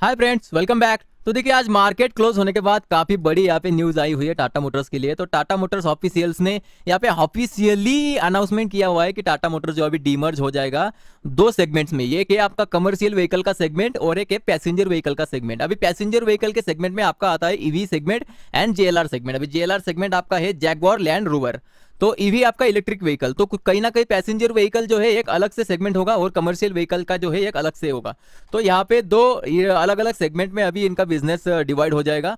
Hi friends, welcome back. तो देखिए, आज मार्केट क्लोज होने के बाद काफी बड़ी यहाँ पे न्यूज आई हुई है टाटा मोटर्स के लिए। तो टाटा मोटर्स ऑफिशियल्स ने यहाँ पे ऑफिशियली अनाउंसमेंट किया हुआ है कि टाटा मोटर्स जो अभी डीमर्ज हो जाएगा दो सेगमेंट्स में। एक है आपका कमर्शियल व्हीकल का सेगमेंट और एक है पैसेंजर व्हीकल का सेगमेंट। अभी पैसेंजर व्हीकल के सेगमेंट में आपका आता है EV segment and JLR segment. अभी जेएलआर सेगमेंट आपका है जैगवार लैंड रोवर। तो ईवी आपका इलेक्ट्रिक व्हीकल, तो कहीं ना कहीं पैसेंजर व्हीकल जो है एक अलग से सेगमेंट होगा और कमर्शियल व्हीकल का जो है एक अलग से होगा। तो यहाँ पे दो अलग अलग सेगमेंट में अभी इनका बिजनेस डिवाइड हो जाएगा।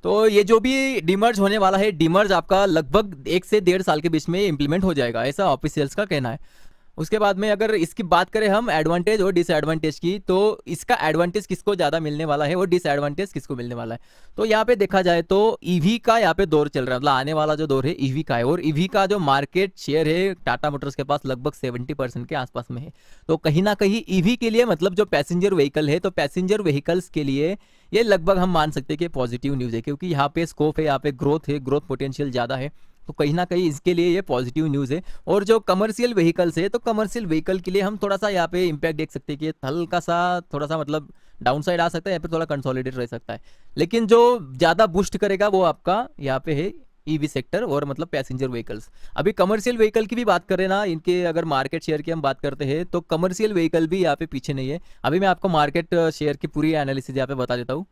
तो ये जो भी डिमर्ज होने वाला है, डिमर्ज आपका लगभग 1 से 1.5 साल के बीच में इंप्लीमेंट हो जाएगा, ऐसा ऑफिशियल्स का कहना है। उसके बाद में अगर इसकी बात करें हम एडवांटेज और डिसएडवांटेज की, तो इसका एडवांटेज किसको ज़्यादा मिलने वाला है और डिसएडवांटेज किसको मिलने वाला है। तो यहाँ पे देखा जाए तो ईवी का यहाँ पे दौर चल रहा है, मतलब आने वाला जो दौर है ईवी का है। और ईवी का जो मार्केट शेयर है टाटा मोटर्स के पास लगभग 70% के आसपास में है। तो कहीं ना कहीं ईवी के लिए, मतलब जो पैसेंजर व्हीकल है, तो पैसेंजर व्हीकल्स के लिए ये लगभग हम मान सकते हैं कि पॉजिटिव न्यूज़ है, क्योंकि यहाँ पे स्कोप है, यहाँ पे ग्रोथ है, ग्रोथ पोटेंशियल ज़्यादा है। तो कहीं ना कहीं इसके लिए ये पॉजिटिव न्यूज़ है। और जो कमर्शियल व्हीकल्स है, तो कमर्शियल व्हीकल के लिए हम थोड़ा सा यहाँ पे इम्पैक्ट देख सकते हैं कि हल्का सा थोड़ा सा मतलब डाउन साइड आ सकता है, यहाँ पे थोड़ा कंसोलिडेट रह सकता है। लेकिन जो ज़्यादा बूस्ट करेगा वो आपका यहाँ पे है ईवी सेक्टर और मतलब पैसेंजर व्हीकल्स। अभी कमर्शियल व्हीकल की भी बात करें ना, इनके अगर मार्केट शेयर की हम बात करते हैं तो कमर्शियल व्हीकल भी यहाँ पे पीछे नहीं है। अभी मैं आपको मार्केट शेयर की पूरी एनालिसिस यहाँ पे बता देता हूँ।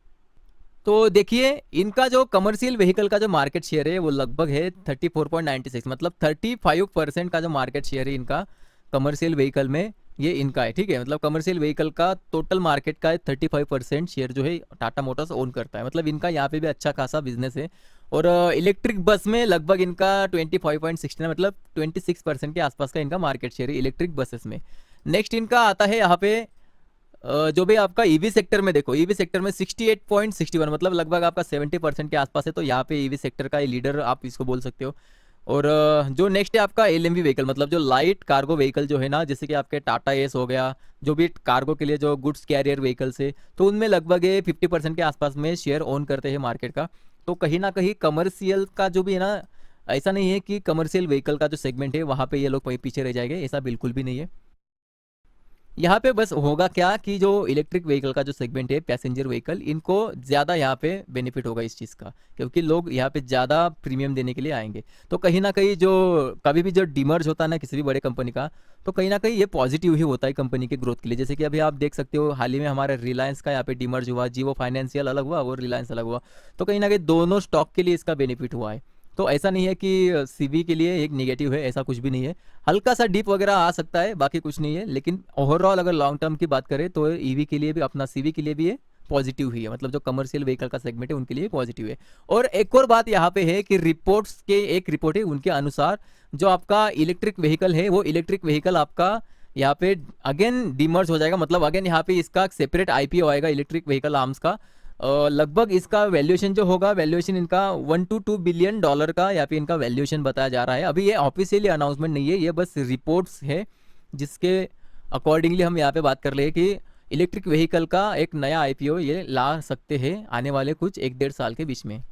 तो देखिए, इनका जो कमर्शियल व्हीकल का जो मार्केट शेयर है वो लगभग है 34.96, मतलब 35% का जो मार्केट शेयर है इनका कमर्शियल व्हीकल में, ये इनका है। ठीक है, मतलब कमर्शियल व्हीकल का टोटल मार्केट का 35% शेयर जो है टाटा मोटर्स ओन करता है। मतलब इनका यहाँ पे भी अच्छा खासा बिजनेस है। और इलेक्ट्रिक बस में लगभग इनका 25.69, मतलब 26% के आसपास का इनका मार्केट शेयर है इलेक्ट्रिक बसेस में। नेक्स्ट इनका आता है यहाँ पे जो भी आपका ईवी सेक्टर में, देखो ईवी सेक्टर में 68.61, मतलब लगभग आपका 70% के आसपास है। तो यहाँ पे ईवी सेक्टर का लीडर आप इसको बोल सकते हो। और जो नेक्स्ट है आपका एलएमवी व्हीकल, मतलब जो लाइट कार्गो व्हीकल जो है ना, जैसे कि आपके टाटा एस हो गया, जो भी कार्गो के लिए जो गुड्स कैरियर व्हीकल्स है, तो उनमें लगभग ये 50% के आसपास में शेयर ओन करते हैं मार्केट का। तो कहीं ना कहीं कमर्शियल का जो भी है ना, ऐसा नहीं है कि कमर्शियल व्हीकल का जो सेगमेंट है वहाँ पे ये लोग पीछे रह जाएंगे, ऐसा बिल्कुल भी नहीं है। यहाँ पे बस होगा क्या कि जो इलेक्ट्रिक व्हीकल का जो सेगमेंट है पैसेंजर व्हीकल, इनको ज़्यादा यहाँ पे बेनिफिट होगा इस चीज़ का, क्योंकि लोग यहाँ पे ज़्यादा प्रीमियम देने के लिए आएंगे। तो कहीं ना कहीं जो कभी भी जो डिमर्ज होता है ना किसी भी बड़े कंपनी का, तो कहीं ना कहीं ये पॉजिटिव ही होता है कंपनी के ग्रोथ के लिए। जैसे कि अभी आप देख सकते हो हाल ही में हमारे रिलायंस का यहाँ पे डिमर्ज हुआ, जियो फाइनेंशियल अलग हुआ और रिलायंस अलग हुआ। तो कहीं ना कहीं दोनों स्टॉक के लिए इसका बेनिफिट हुआ है। तो ऐसा नहीं है कि सीवी के लिए एक नेगेटिव है, ऐसा कुछ भी नहीं है। हल्का सा डीप वगैरह आ सकता है, बाकी कुछ नहीं है। लेकिन ओवरऑल अगर लॉन्ग टर्म की बात करें तो ईवी के लिए भी, अपना सीवी के लिए भी ये पॉजिटिव ही है, मतलब जो कमर्शियल व्हीकल का सेगमेंट है उनके लिए पॉजिटिव है। और एक और बात यहाँ पे है कि रिपोर्ट्स के, एक रिपोर्ट है उनके अनुसार, जो आपका इलेक्ट्रिक व्हीकल है वो इलेक्ट्रिक व्हीकल आपका यहाँ पे अगेन डिमर्ज हो जाएगा। मतलब अगेन यहाँ पे इसका सेपरेट आईपीओ आएगा इलेक्ट्रिक व्हीकल आर्म्स का। लगभग इसका वैल्यूएशन जो होगा, वैल्यूएशन इनका $1 to $2 बिलियन का यहाँ पे इनका वैल्यूएशन बताया जा रहा है। अभी ये ऑफिशियली अनाउंसमेंट नहीं है, ये बस रिपोर्ट्स है जिसके अकॉर्डिंगली हम यहाँ पे बात कर रहे हैं कि इलेक्ट्रिक व्हीकल का एक नया आईपीओ ये ला सकते हैं आने वाले कुछ 1-1.5 साल के बीच में।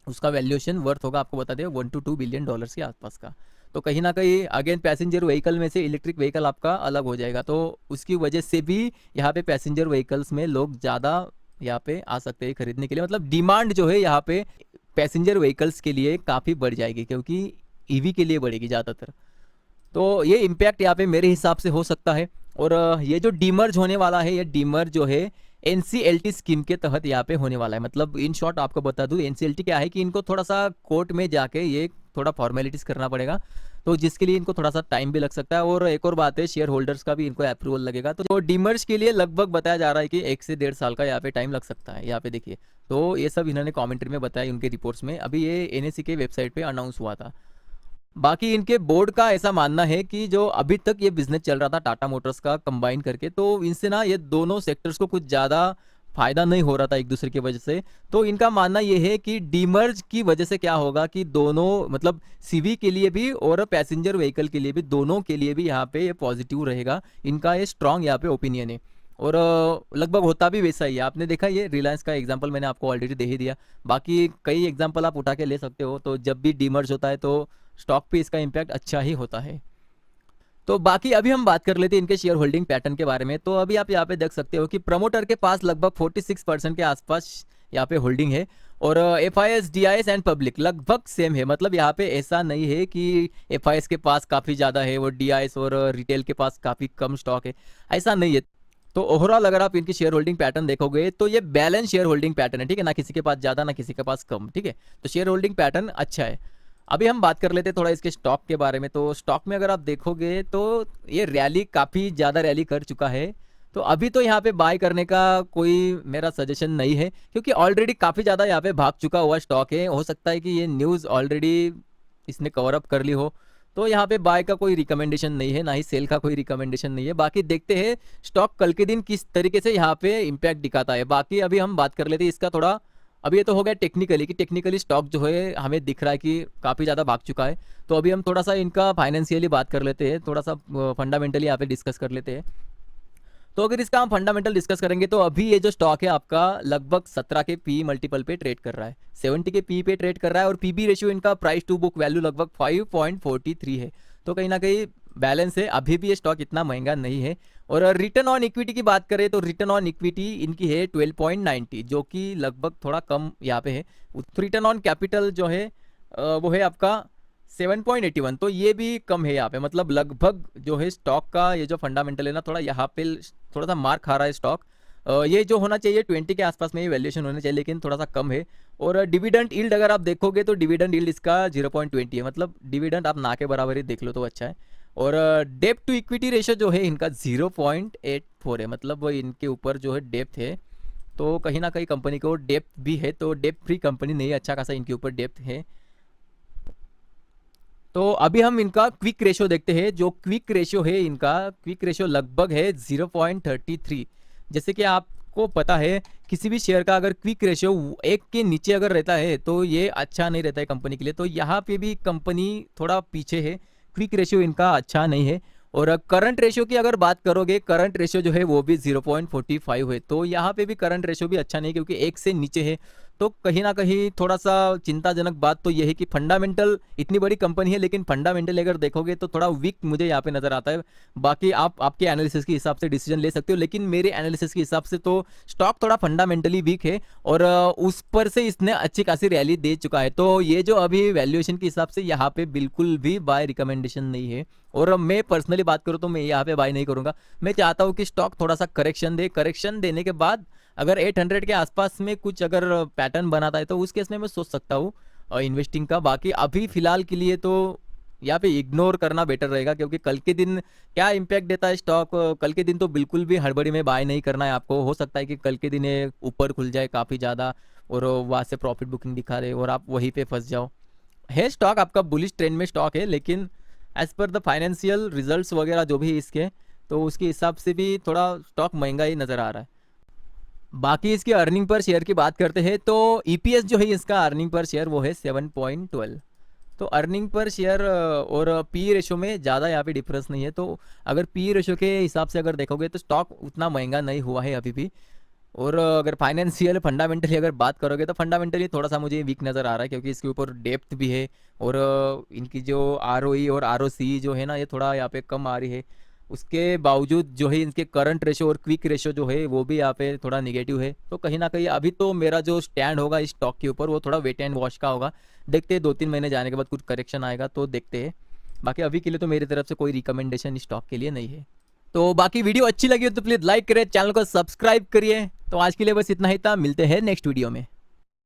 उसका वैल्यूएशन वर्थ होगा, आपको बता दें, $1 to $2 बिलियन के आसपास का। तो कहीं ना कहीं अगेन पैसेंजर व्हीकल में से इलेक्ट्रिक व्हीकल आपका अलग हो जाएगा, तो उसकी वजह से भी यहाँ पे पैसेंजर व्हीकल्स में लोग ज़्यादा यहाँ पे आ सकते हैं खरीदने के लिए। मतलब डिमांड जो है यहाँ पे पैसेंजर व्हीकल्स के लिए काफ़ी बढ़ जाएगी, क्योंकि ईवी के लिए बढ़ेगी ज़्यादातर। तो ये इम्पैक्ट यहाँ पे मेरे हिसाब से हो सकता है। और ये जो डीमर्ज होने वाला है, ये डीमर्ज जो है एनसीएलटी स्कीम के तहत यहाँ पे होने वाला है। मतलब इन शॉर्ट आपको बता दूं, एनसीएलटी क्या है कि इनको थोड़ा सा कोर्ट में जाके ये थोड़ा फॉर्मेलिटीज करना पड़ेगा, तो जिसके लिए इनको थोड़ा सा टाइम भी लग सकता है। और एक और बात है, शेयर होल्डर्स का भी इनको अप्रूवल लगेगा। तो डीमर्ज के लिए लगभग बताया जा रहा है कि 1 से 1.5 साल का यहाँ पे टाइम लग सकता है। यहाँ पे देखिए, तो ये सब इन्होंने कॉमेंट्री में बताया उनके रिपोर्ट्स में। अभी ये एनएससी के वेबसाइट पे अनाउंस हुआ था। बाकी इनके बोर्ड का ऐसा मानना है कि जो अभी तक ये बिजनेस चल रहा था टाटा मोटर्स का कंबाइन करके, तो इनसे ना ये दोनों सेक्टर्स को कुछ ज़्यादा फायदा नहीं हो रहा था एक दूसरे की वजह से। तो इनका मानना ये है कि डीमर्ज की वजह से क्या होगा कि दोनों, मतलब सीवी के लिए भी और पैसेंजर व्हीकल के लिए भी, दोनों के लिए भी यहाँ पे ये पॉजिटिव रहेगा। इनका ये स्ट्रांग यहाँ पे ओपिनियन है। और लगभग होता भी वैसा ही है। आपने देखा, ये रिलायंस का एग्जांपल मैंने आपको ऑलरेडी दे ही दिया। बाकी कई एग्जांपल आप उठा के ले सकते हो। तो जब भी डीमर्ज होता है तो स्टॉक पे इसका इम्पैक्ट अच्छा ही होता है। तो बाकी अभी हम बात कर लेते हैं इनके शेयर होल्डिंग पैटर्न के बारे में। तो अभी आप यहाँ पे देख सकते हो कि प्रमोटर के पास लगभग 46% के आसपास यहाँ पे होल्डिंग है, और FIS, DIS एंड पब्लिक लगभग सेम है। मतलब यहाँ पे ऐसा नहीं है कि FIS के पास काफ़ी ज़्यादा है और DIS और रिटेल के पास काफ़ी कम स्टॉक है, ऐसा नहीं है। तो ओवरऑल अगर आप इनकी शेयर होल्डिंग पैटर्न देखोगे तो ये बैलेंस शेयर होल्डिंग पैटर्न है, ठीक है, ना किसी के पास ज़्यादा ना किसी के पास कम, ठीक है। तो शेयर होल्डिंग पैटर्न अच्छा है। अभी हम बात कर लेते हैं थोड़ा इसके स्टॉक के बारे में। तो स्टॉक में अगर आप देखोगे तो ये रैली काफ़ी ज़्यादा रैली कर चुका है। तो अभी तो यहाँ पे बाय करने का कोई मेरा सजेशन नहीं है, क्योंकि ऑलरेडी काफ़ी ज़्यादा यहाँ पे भाग चुका हुआ स्टॉक है। हो सकता है कि ये न्यूज़ ऑलरेडी इसने कवर अप कर ली हो, तो यहाँ पे बाय का कोई रिकमेंडेशन नहीं है, ना ही सेल का कोई रिकमेंडेशन नहीं है। बाकी देखते हैं स्टॉक कल के दिन किस तरीके से यहाँ पे इम्पैक्ट दिखाता है। बाकी अभी हम बात कर लेते हैं इसका थोड़ा, अभी ये तो हो गया टेक्निकली कि टेक्निकली स्टॉक जो है हमें दिख रहा है कि काफ़ी ज़्यादा भाग चुका है। तो अभी हम थोड़ा सा इनका फाइनेंशियली बात कर लेते हैं, थोड़ा सा फंडामेंटली यहाँ पे डिस्कस कर लेते हैं। तो अगर इसका हम फंडामेंटल डिस्कस करेंगे तो अभी ये जो स्टॉक है आपका लगभग 17 के पी मल्टीपल पे ट्रेड कर रहा है, 70 के पी पे ट्रेड कर रहा है, और पीबी रेशियो इनका प्राइस टू बुक वैल्यू लगभग 5.43 है। तो कहीं ना कहीं बैलेंस है, अभी भी ये स्टॉक इतना महंगा नहीं है। और रिटर्न ऑन इक्विटी की बात करें तो रिटर्न ऑन इक्विटी इनकी है 12.90, जो कि लगभग थोड़ा कम यहाँ पे है। रिटर्न ऑन कैपिटल जो है वो है आपका 7.81, तो ये भी कम है यहाँ पे। मतलब लगभग जो है स्टॉक का ये जो फंडामेंटल है ना, थोड़ा यहाँ पे थोड़ा सा मार खा रहा है स्टॉक। ये जो होना चाहिए 20 के आसपास में ये वैल्यूएशन होना चाहिए, लेकिन थोड़ा सा कम है। और डिविडेंड यील्ड अगर आप देखोगे तो डिविडेंड यील्ड इसका 0.20 है, मतलब डिविडेंड आप ना के बराबर ही देख लो तो अच्छा है। और डेप्ट टू इक्विटी रेशियो जो है इनका 0.84 है, मतलब इनके ऊपर जो है डेप्थ है। तो कहीं ना कहीं कंपनी को डेप्थ भी है, तो डेप्थ फ्री कंपनी नहीं है, अच्छा खासा इनके ऊपर डेप्थ है। तो अभी हम इनका क्विक रेशियो देखते हैं। जो क्विक रेशियो है इनका, क्विक रेशियो लगभग है 0.33। जैसे कि आपको पता है किसी भी शेयर का अगर क्विक रेशियो 1 के नीचे अगर रहता है तो ये अच्छा नहीं रहता है कंपनी के लिए। तो यहाँ पे भी कंपनी थोड़ा पीछे है, क्विक रेशियो इनका अच्छा नहीं है। और करंट रेशियो की अगर बात करोगे, करंट रेशियो जो है वो भी 0.45 है। तो यहाँ पे भी करंट रेशियो भी अच्छा नहीं, क्योंकि 1 से नीचे है। तो कहीं ना कहीं थोड़ा सा चिंताजनक बात तो यह है कि फंडामेंटल इतनी बड़ी कंपनी है, लेकिन फंडामेंटल अगर देखोगे तो थोड़ा वीक मुझे यहाँ पे नज़र आता है। बाकी आप आपके एनालिसिस के हिसाब से डिसीजन ले सकते हो, लेकिन मेरे एनालिसिस के हिसाब से तो स्टॉक थोड़ा फंडामेंटली वीक है, और उस पर से इसने अच्छी खासी रैली दे चुका है। तो ये जो अभी वैल्यूएशन के हिसाब से यहाँ पे बिल्कुल भी बाय रिकमेंडेशन नहीं है। और मैं पर्सनली बात करूँ तो मैं यहाँ पे बाय नहीं करूँगा। मैं चाहता हूँ कि स्टॉक थोड़ा सा करेक्शन दे, करेक्शन देने के बाद अगर 800 के आसपास में कुछ अगर पैटर्न बनाता है तो उस केस में मैं सोच सकता हूँ इन्वेस्टिंग का। बाकी अभी फिलहाल के लिए तो यहाँ पे इग्नोर करना बेटर रहेगा, क्योंकि कल के दिन क्या इम्पैक्ट देता है स्टॉक, कल के दिन तो बिल्कुल भी हड़बड़ी में बाय नहीं करना है आपको। हो सकता है कि कल के दिन ये ऊपर खुल जाए काफ़ी ज़्यादा और वहाँ से प्रॉफिट बुकिंग दिखा रहे और आप वहीं पे फंस जाओ। है स्टॉक आपका बुलिश ट्रेंड में स्टॉक है, लेकिन as per the financial results वगैरह जो भी इसके, तो उसके हिसाब से भी थोड़ा स्टॉक महंगा ही नज़र आ रहा है। बाकी इसकी अर्निंग पर शेयर की बात करते हैं तो EPS जो है इसका अर्निंग पर शेयर वो है 7.12। तो अर्निंग पर शेयर और पी रेशो में ज़्यादा यहाँ पे डिफरेंस नहीं है। तो अगर पी रेशो के हिसाब से अगर देखोगे तो स्टॉक उतना महंगा नहीं हुआ है अभी भी। और अगर फाइनेंशियल फंडामेंटली अगर बात करोगे तो फंडामेंटली थोड़ा सा मुझे वीक नज़र आ रहा है, क्योंकि इसके ऊपर डेप्थ भी है और इनकी जो ROE और ROC जो है ना ये थोड़ा यहाँ पे कम आ रही है। उसके बावजूद जो है इनके करंट रेशो और क्विक रेशो जो है वो भी यहाँ पे थोड़ा निगेटिव है। तो कहीं ना कहीं अभी तो मेरा जो स्टैंड होगा इस स्टॉक के ऊपर वो थोड़ा वेट एंड वॉच का होगा। देखते हैं 2-3 महीने जाने के बाद कुछ करेक्शन आएगा तो देखते हैं। बाकी अभी के लिए तो मेरी तरफ से कोई रिकमेंडेशन स्टॉक के लिए नहीं है। तो बाकी वीडियो अच्छी लगी हो तो प्लीज़ लाइक करें, चैनल को सब्सक्राइब करिए। तो आज के लिए बस इतना ही था, मिलते हैं नेक्स्ट वीडियो में।